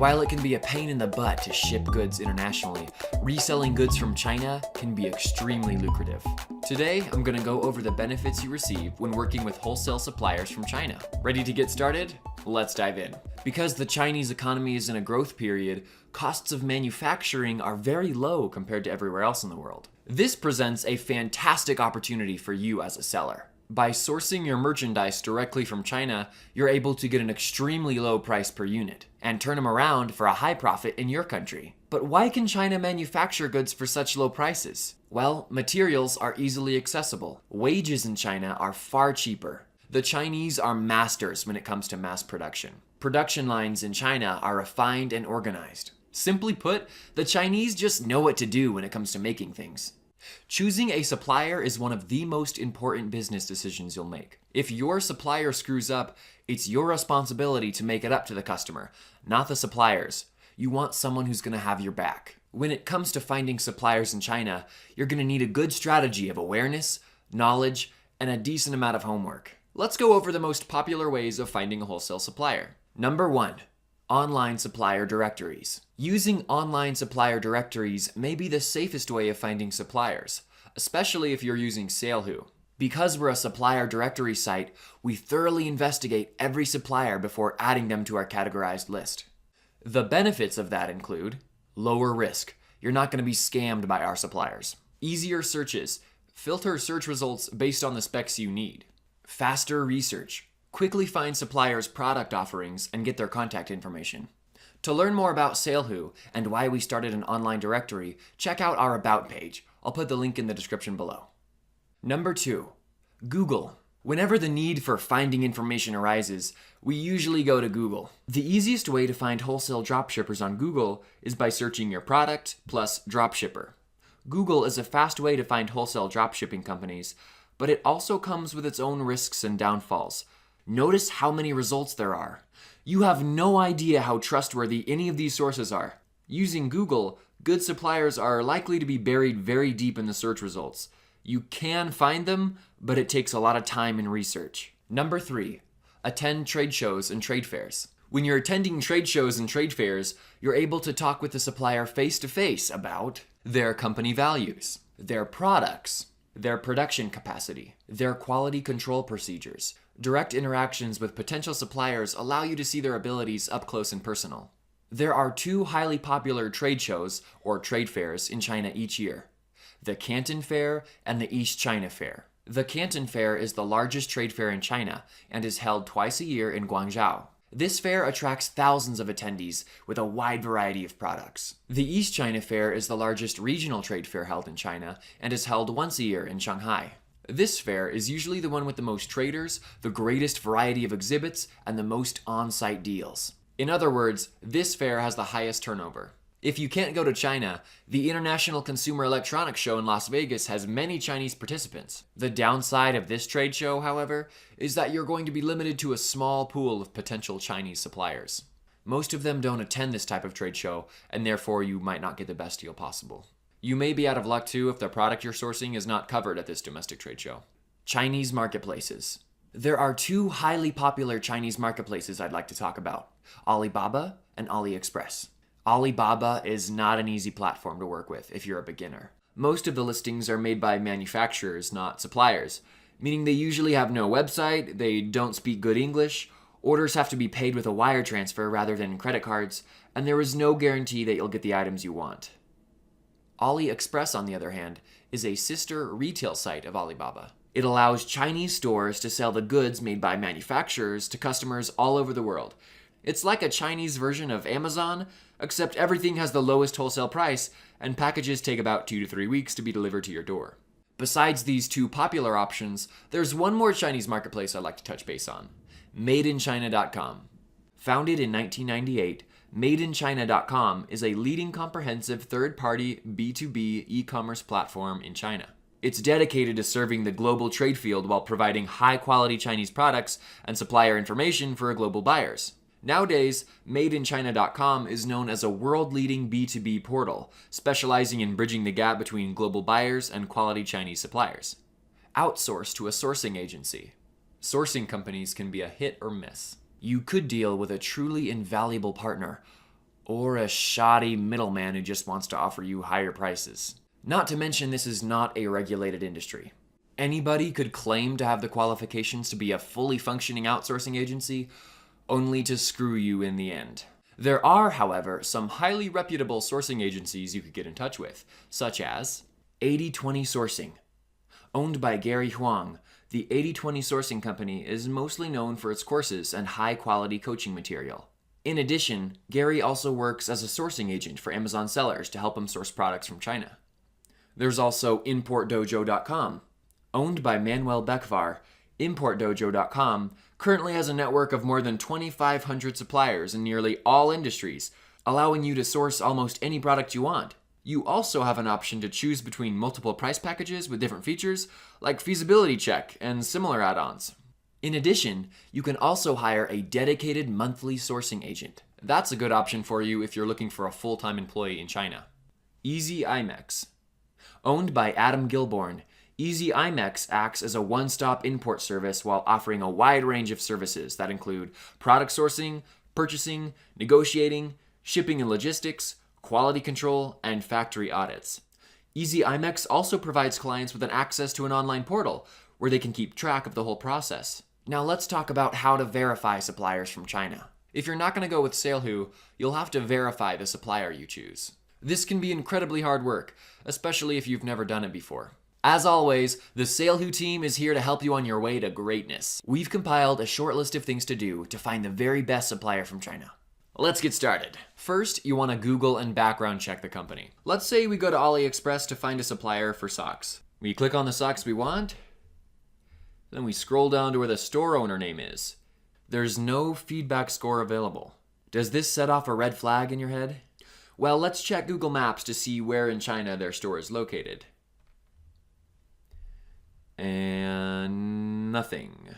While it can be a pain in the butt to ship goods internationally, reselling goods from China can be extremely lucrative. Today, I'm going to go over the benefits you receive when working with wholesale suppliers from China. Ready to get started? Let's dive in. Because the Chinese economy is in a growth period, costs of manufacturing are very low compared to everywhere else in the world. This presents a fantastic opportunity for you as a seller. By sourcing your merchandise directly from China, you're able to get an extremely low price per unit and turn them around for a high profit in your country. But why can China manufacture goods for such low prices? Well, materials are easily accessible. Wages in China are far cheaper. The Chinese are masters when it comes to mass production. Production lines in China are refined and organized. Simply put, the Chinese just know what to do when it comes to making things. Choosing a supplier is one of the most important business decisions you'll make. If your supplier screws up, it's your responsibility to make it up to the customer, not the supplier's. You want someone who's going to have your back. When it comes to finding suppliers in China, you're going to need a good strategy of awareness, knowledge, and a decent amount of homework. Let's go over the most popular ways of finding a wholesale supplier. Number 1. Online supplier directories. Using online supplier directories may be the safest way of finding suppliers, especially if you're using SaleHoo. Because we're a supplier directory site, we thoroughly investigate every supplier before adding them to our categorized list. The benefits of that include lower risk. You're not going to be scammed by our suppliers. Easier searches. Filter search results based on the specs you need. Faster research. Quickly find suppliers' product offerings and get their contact information. To learn more about SaleHoo and why we started an online directory, check out our About page. I'll put the link in the description below. Number 2. Google. Whenever the need for finding information arises, we usually go to Google. The easiest way to find wholesale dropshippers on Google is by searching your product plus dropshipper. Google is a fast way to find wholesale dropshipping companies, but it also comes with its own risks and downfalls. Notice how many results there are. You have no idea how trustworthy any of these sources are. Using Google, good suppliers are likely to be buried very deep in the search results. You can find them, but it takes a lot of time and research. Number 3. Attend trade shows and trade fairs. When you're attending trade shows and trade fairs, you're able to talk with the supplier face-to-face about their company values, their products, their production capacity, their quality control procedures. Direct interactions with potential suppliers allow you to see their abilities up close and personal. There are 2 highly popular trade shows or trade fairs in China each year: the Canton Fair and the East China Fair. The Canton Fair is the largest trade fair in China and is held twice a year in Guangzhou. This fair attracts thousands of attendees with a wide variety of products. The East China Fair is the largest regional trade fair held in China and is held once a year in Shanghai. This fair is usually the one with the most traders, the greatest variety of exhibits, and the most on-site deals. In other words, this fair has the highest turnover. If you can't go to China, the International Consumer Electronics Show in Las Vegas has many Chinese participants. The downside of this trade show, however, is that you're going to be limited to a small pool of potential Chinese suppliers. Most of them don't attend this type of trade show, and therefore you might not get the best deal possible. You may be out of luck too if the product you're sourcing is not covered at this domestic trade show. Chinese marketplaces. There are 2 highly popular Chinese marketplaces I'd like to talk about: Alibaba and AliExpress. Alibaba is not an easy platform to work with if you're a beginner. Most of the listings are made by manufacturers, not suppliers, meaning they usually have no website, they don't speak good English, orders have to be paid with a wire transfer rather than credit cards, and there is no guarantee that you'll get the items you want. AliExpress, on the other hand, is a sister retail site of Alibaba. It allows Chinese stores to sell the goods made by manufacturers to customers all over the world. It's like a Chinese version of Amazon, except everything has the lowest wholesale price, and packages take about 2 to 3 weeks to be delivered to your door. Besides these 2 popular options, there's one more Chinese marketplace I'd like to touch base on: MadeInChina.com. Founded in 1998, MadeInChina.com is a leading comprehensive third-party B2B e-commerce platform in China. It's dedicated to serving the global trade field while providing high-quality Chinese products and supplier information for global buyers. Nowadays, MadeInChina.com is known as a world-leading B2B portal, specializing in bridging the gap between global buyers and quality Chinese suppliers. Outsource to a sourcing agency. Sourcing companies can be a hit or miss. You could deal with a truly invaluable partner, or a shoddy middleman who just wants to offer you higher prices. Not to mention, this is not a regulated industry. Anybody could claim to have the qualifications to be a fully functioning outsourcing agency, only to screw you in the end. There are, however, some highly reputable sourcing agencies you could get in touch with, such as 80/20 Sourcing. Owned by Gary Huang, the 80/20 Sourcing Company is mostly known for its courses and high-quality coaching material. In addition, Gary also works as a sourcing agent for Amazon sellers to help them source products from China. There's also ImportDojo.com. Owned by Manuel Bekvar, ImportDojo.com currently has a network of more than 2,500 suppliers in nearly all industries, allowing you to source almost any product you want. You also have an option to choose between multiple price packages with different features, like feasibility check and similar add-ons. In addition, you can also hire a dedicated monthly sourcing agent. That's a good option for you if you're looking for a full-time employee in China. 𝐕𝐢𝐝𝐸𝐼MEX. Owned by Adam Gilborn, 𝐕𝐢𝐝𝐸𝐼MEX acts as a one-stop import service while offering a wide range of services that include product sourcing, purchasing, negotiating, shipping and logistics, quality control, and factory audits. 𝐕𝐢𝐝𝐸𝐼MEX also provides clients with an access to an online portal where they can keep track of the whole process. Now let's talk about how to verify suppliers from China. If you're not going to go with SaleHoo, you'll have to verify the supplier you choose. This can be incredibly hard work, especially if you've never done it before. As always, the SaleHoo team is here to help you on your way to greatness. We've compiled a short list of things to do to find the very best supplier from China. Let's get started. First, you want to Google and background check the company. Let's say we go to AliExpress to find a supplier for socks. We click on the socks we want, then we scroll down to where the store owner name is. There's no feedback score available. Does this set off a red flag in your head? Well, let's check Google Maps to see where in China their store is located. And nothing.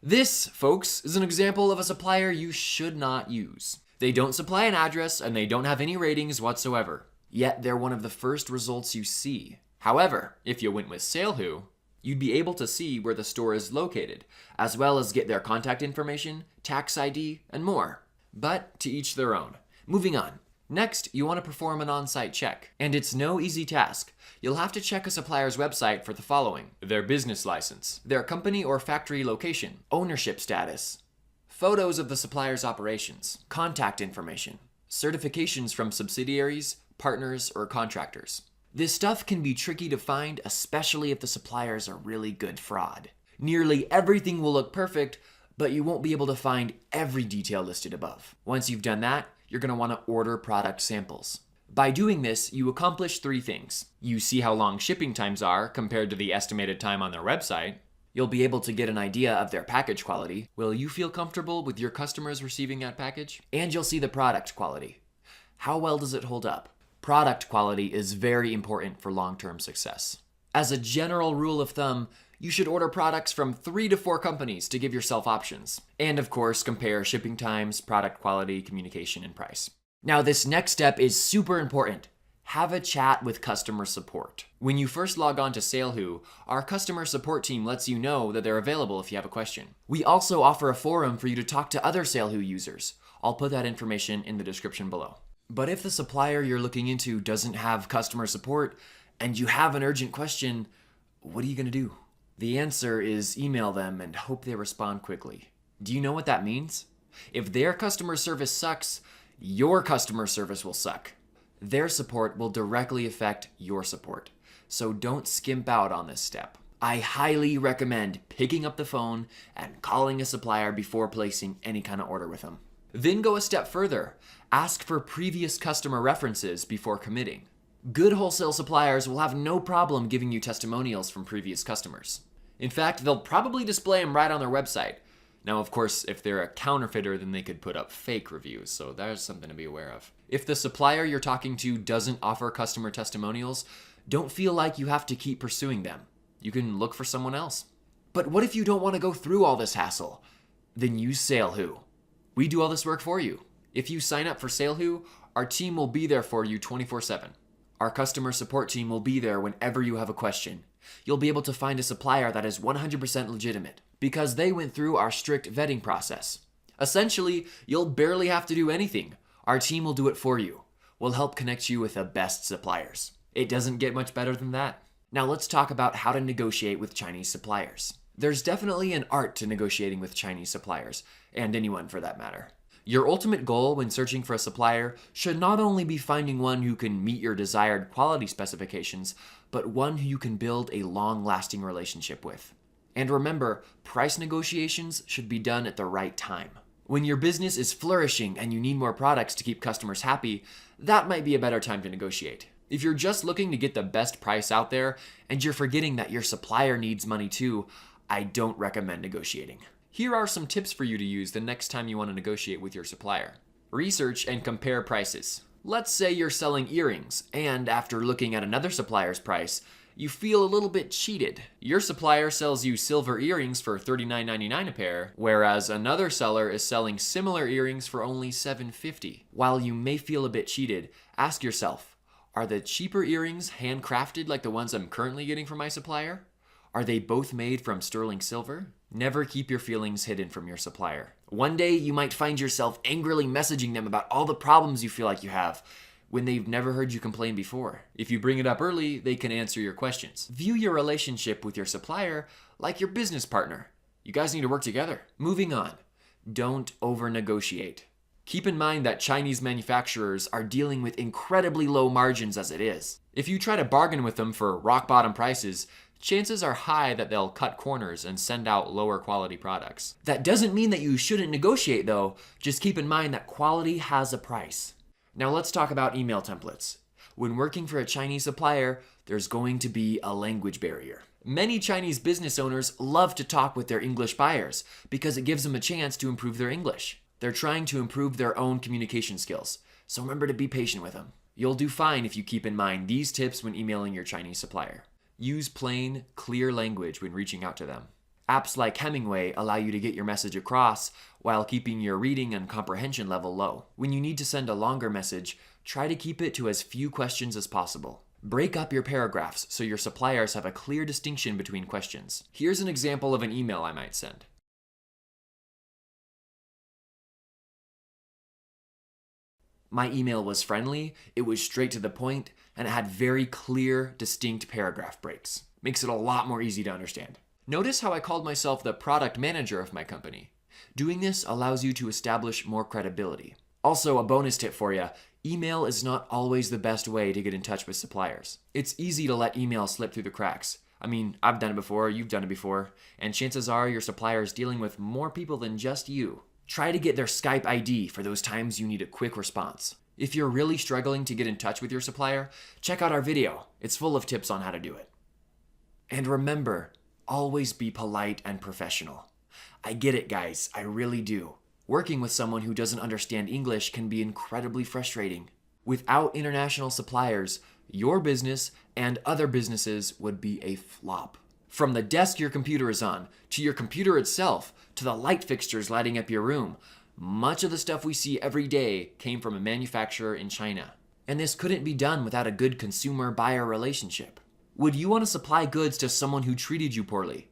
This, folks, is an example of a supplier you should not use. They don't supply an address and they don't have any ratings whatsoever. Yet they're one of the first results you see. However, if you went with SaleHoo, you'd be able to see where the store is located, as well as get their contact information, tax ID, and more. But to each their own. Moving on. Next, you want to perform an on-site check. And it's no easy task. You'll have to check a supplier's website for the following: their business license, their company or factory location, ownership status, photos of the supplier's operations, contact information, certifications from subsidiaries, partners, or contractors. This stuff can be tricky to find, especially if the suppliers are really good fraud. Nearly everything will look perfect, but you won't be able to find every detail listed above. Once you've done that, you're going to want to order product samples. By doing this, you accomplish three things. You see how long shipping times are compared to the estimated time on their website. You'll be able to get an idea of their package quality. Will you feel comfortable with your customers receiving that package? And you'll see the product quality. How well does it hold up? Product quality is very important for long-term success. As a general rule of thumb, you should order products from 3 to 4 companies to give yourself options. And of course, compare shipping times, product quality, communication, and price. Now, this next step is super important. Have a chat with customer support. When you first log on to SaleHoo, our customer support team lets you know that they're available if you have a question. We also offer a forum for you to talk to other SaleHoo users. I'll put that information in the description below. But if the supplier you're looking into doesn't have customer support and you have an urgent question, what are you going to do? The answer is email them and hope they respond quickly. Do you know what that means? If their customer service sucks, your customer service will suck. Their support will directly affect your support. So don't skimp out on this step. I highly recommend picking up the phone and calling a supplier before placing any kind of order with them. Then go a step further. Ask for previous customer references before committing. Good wholesale suppliers will have no problem giving you testimonials from previous customers. In fact, they'll probably display them right on their website. Now, of course, if they're a counterfeiter, then they could put up fake reviews, so there's something to be aware of. If the supplier you're talking to doesn't offer customer testimonials, don't feel like you have to keep pursuing them. You can look for someone else. But what if you don't want to go through all this hassle? Then use SaleHoo. We do all this work for you. If you sign up for SaleHoo, our team will be there for you 24/7. Our customer support team will be there whenever you have a question. You'll be able to find a supplier that is 100% legitimate because they went through our strict vetting process. Essentially, you'll barely have to do anything. Our team will do it for you. We'll help connect you with the best suppliers. It doesn't get much better than that. Now let's talk about how to negotiate with Chinese suppliers. There's definitely an art to negotiating with Chinese suppliers, and anyone for that matter. Your ultimate goal when searching for a supplier should not only be finding one who can meet your desired quality specifications, but one who you can build a long-lasting relationship with. And remember, price negotiations should be done at the right time. When your business is flourishing and you need more products to keep customers happy, that might be a better time to negotiate. If you're just looking to get the best price out there and you're forgetting that your supplier needs money too, I don't recommend negotiating. Here are some tips for you to use the next time you want to negotiate with your supplier. Research and compare prices. Let's say you're selling earrings, and after looking at another supplier's price, you feel a little bit cheated. Your supplier sells you silver earrings for $39.99 a pair, whereas another seller is selling similar earrings for only $7.50. While you may feel a bit cheated, ask yourself, are the cheaper earrings handcrafted like the ones I'm currently getting from my supplier? Are they both made from sterling silver? Never keep your feelings hidden from your supplier. One day you might find yourself angrily messaging them about all the problems you feel like you have when they've never heard you complain before. If you bring it up early, they can answer your questions. View your relationship with your supplier like your business partner. You guys need to work together. Moving on. Don't over-negotiate. Keep in mind that Chinese manufacturers are dealing with incredibly low margins as it is. If you try to bargain with them for rock-bottom prices, chances are high that they'll cut corners and send out lower quality products. That doesn't mean that you shouldn't negotiate though, just keep in mind that quality has a price. Now let's talk about email templates. When working for a Chinese supplier, there's going to be a language barrier. Many Chinese business owners love to talk with their English buyers because it gives them a chance to improve their English. They're trying to improve their own communication skills, so remember to be patient with them. You'll do fine if you keep in mind these tips when emailing your Chinese supplier. Use plain, clear language when reaching out to them. Apps like Hemingway allow you to get your message across while keeping your reading and comprehension level low. When you need to send a longer message, try to keep it to as few questions as possible. Break up your paragraphs so your suppliers have a clear distinction between questions. Here's an example of an email I might send. My email was friendly, it was straight to the point, and it had very clear, distinct paragraph breaks. Makes it a lot more easy to understand. Notice how I called myself the product manager of my company. Doing this allows you to establish more credibility. Also, a bonus tip for you, email is not always the best way to get in touch with suppliers. It's easy to let email slip through the cracks. I mean, I've done it before, you've done it before, and chances are your supplier is dealing with more people than just you. Try to get their Skype ID for those times you need a quick response. If you're really struggling to get in touch with your supplier, check out our video. It's full of tips on how to do it. And remember, always be polite and professional. I get it, guys, I really do. Working with someone who doesn't understand English can be incredibly frustrating. Without international suppliers, your business and other businesses would be a flop. From the desk your computer is on, to your computer itself, to the light fixtures lighting up your room, much of the stuff we see every day came from a manufacturer in China. And this couldn't be done without a good consumer-buyer relationship. Would you want to supply goods to someone who treated you poorly?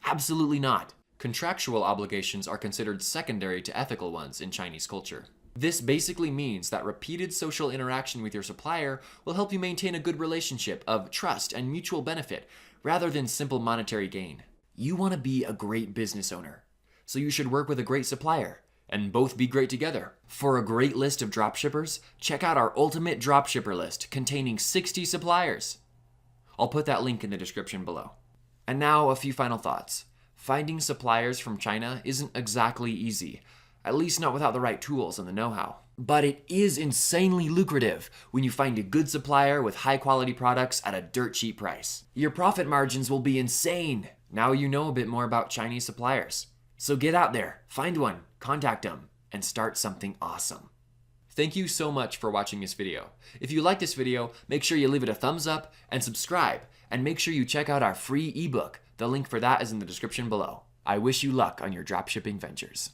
Absolutely not. Contractual obligations are considered secondary to ethical ones in Chinese culture. This basically means that repeated social interaction with your supplier will help you maintain a good relationship of trust and mutual benefit rather than simple monetary gain. You want to be a great business owner, so you should work with a great supplier and both be great together. For a great list of dropshippers, check out our ultimate dropshipper list containing 60 suppliers. I'll put that link in the description below. And now a few final thoughts. Finding suppliers from China isn't exactly easy, at least not without the right tools and the know-how. But it is insanely lucrative when you find a good supplier with high-quality products at a dirt cheap price. Your profit margins will be insane. Now you know a bit more about Chinese suppliers. So get out there, find one, contact them, and start something awesome. Thank you so much for watching this video. If you like this video, make sure you leave it a thumbs up and subscribe, and make sure you check out our free ebook. The link for that is in the description below. I wish you luck on your dropshipping ventures.